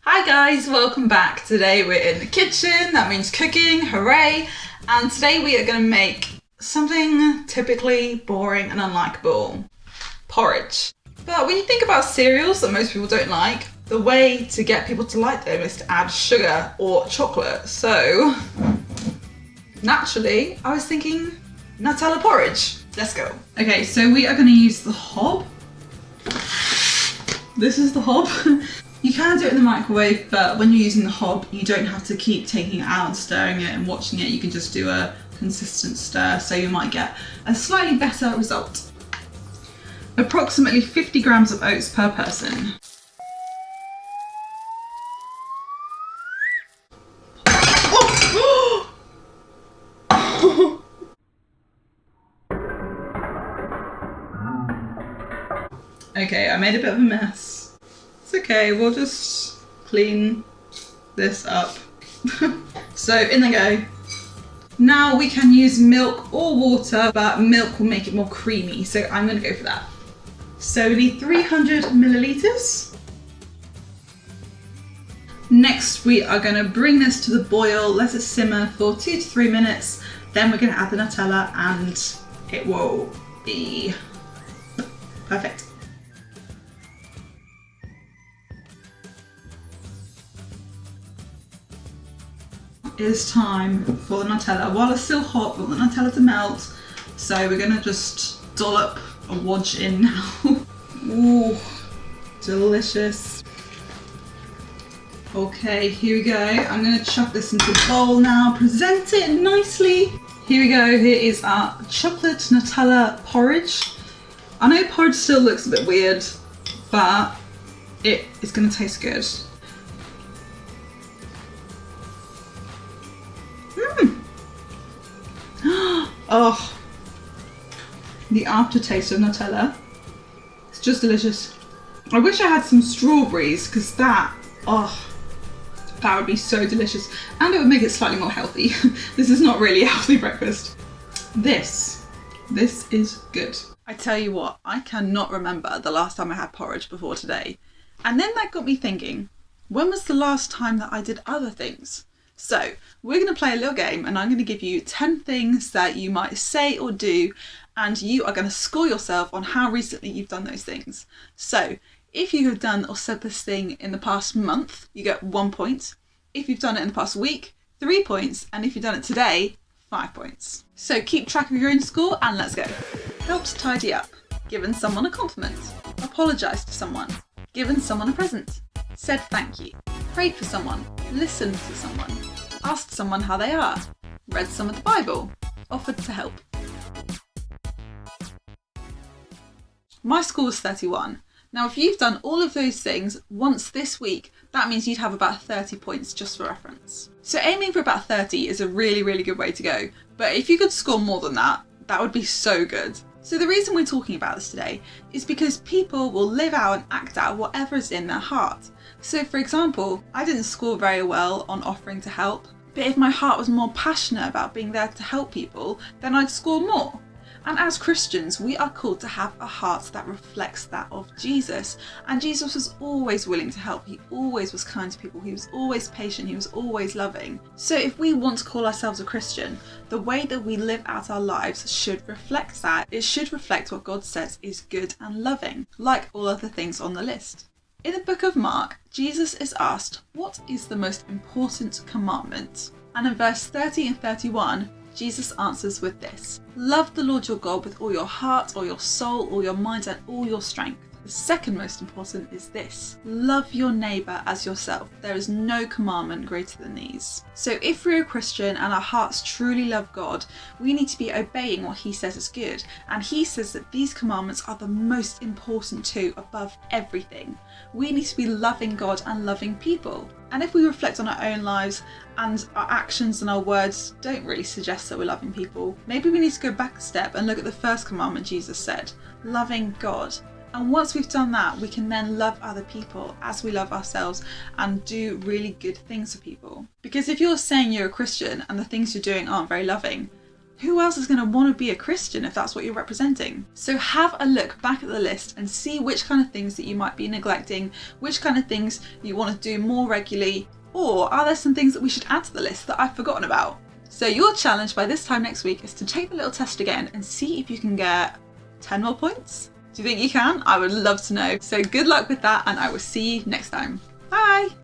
Hi guys, welcome back. Today we're in the kitchen, that means cooking, hooray! And today we are going to make something typically boring and unlikable. Porridge. But when you think about cereals that most people don't like, the way to get people to like them is to add sugar or chocolate. So, naturally, I was thinking Nutella porridge. Let's go. Okay, so we are going to use the hob. This is the hob. You can do it in the microwave, but when you're using the hob, you don't have to keep taking it out and stirring it and watching it. You can just do a consistent stir, so you might get a slightly better result. Approximately 50 grams of oats per person. Okay, I made a bit of a mess. It's okay, we'll just clean this up. So in they go. Now we can use milk or water, but milk will make it more creamy, so I'm going to go for that. So we need 300 millilitres. Next we are going to bring this to the boil, let it simmer for 2 to 3 minutes, then we're going to add the Nutella and it will be perfect. Is time for the Nutella. While it's still hot, we want the Nutella to melt, so we're gonna just dollop a wodge in now. Ooh, delicious. Okay, here we go. I'm gonna chuck this into a bowl now, present it nicely. Here we go, here is our chocolate Nutella porridge. I know porridge still looks a bit weird, but it is gonna taste good. Oh, the aftertaste of Nutella. It's just delicious. I wish I had some strawberries, because that would be so delicious. And it would make it slightly more healthy. This is not really a healthy breakfast. This is good. I tell you what, I cannot remember the last time I had porridge before today. And then that got me thinking, when was the last time that I did other things? So we're going to play a little game and I'm going to give you 10 things that you might say or do, and you are going to score yourself on how recently you've done those things. So if you have done or said this thing in the past month, you get 1 point. If you've done it in the past week, 3 points. And if you've done it today, 5 points. So keep track of your own score and let's go. Helped tidy up. Given someone a compliment. Apologised to someone. Given someone a present. Said thank you. Prayed for someone. Listened to someone. Asked someone how they are. Read some of the Bible. Offered to help. My score was 31. Now if you've done all of those things once this week, that means you'd have about 30 points just for reference. So aiming for about 30 is a really, really good way to go. But if you could score more than that, that would be so good. So the reason we're talking about this today is because people will live out and act out whatever is in their heart. So for example, I didn't score very well on offering to help, but if my heart was more passionate about being there to help people, then I'd score more. And as Christians, we are called to have a heart that reflects that of Jesus. And Jesus was always willing to help. He always was kind to people. He was always patient. He was always loving. So if we want to call ourselves a Christian, the way that we live out our lives should reflect that. It should reflect what God says is good and loving, like all other things on the list. In the book of Mark, Jesus is asked, what is the most important commandment? And in verse 30 and 31, Jesus answers with this: love the Lord your God with all your heart, all your soul, all your mind, and all your strength. The second most important is this: love your neighbour as yourself. There is no commandment greater than these. So if we're a Christian and our hearts truly love God, we need to be obeying what he says is good. And he says that these commandments are the most important too, above everything. We need to be loving God and loving people. And if we reflect on our own lives and our actions and our words don't really suggest that we're loving people, maybe we need to go back a step and look at the first commandment Jesus said, loving God. And once we've done that, we can then love other people as we love ourselves and do really good things for people. Because if you're saying you're a Christian and the things you're doing aren't very loving, Who else is going to want to be a Christian if that's what you're representing? So have a look back at the list and see which kind of things that you might be neglecting, which kind of things you want to do more regularly, or are there some things that we should add to the list that I've forgotten about? So your challenge by this time next week is to take the little test again and see if you can get 10 more points. Do you think you can? I would love to know. So good luck with that, and I will see you next time. Bye!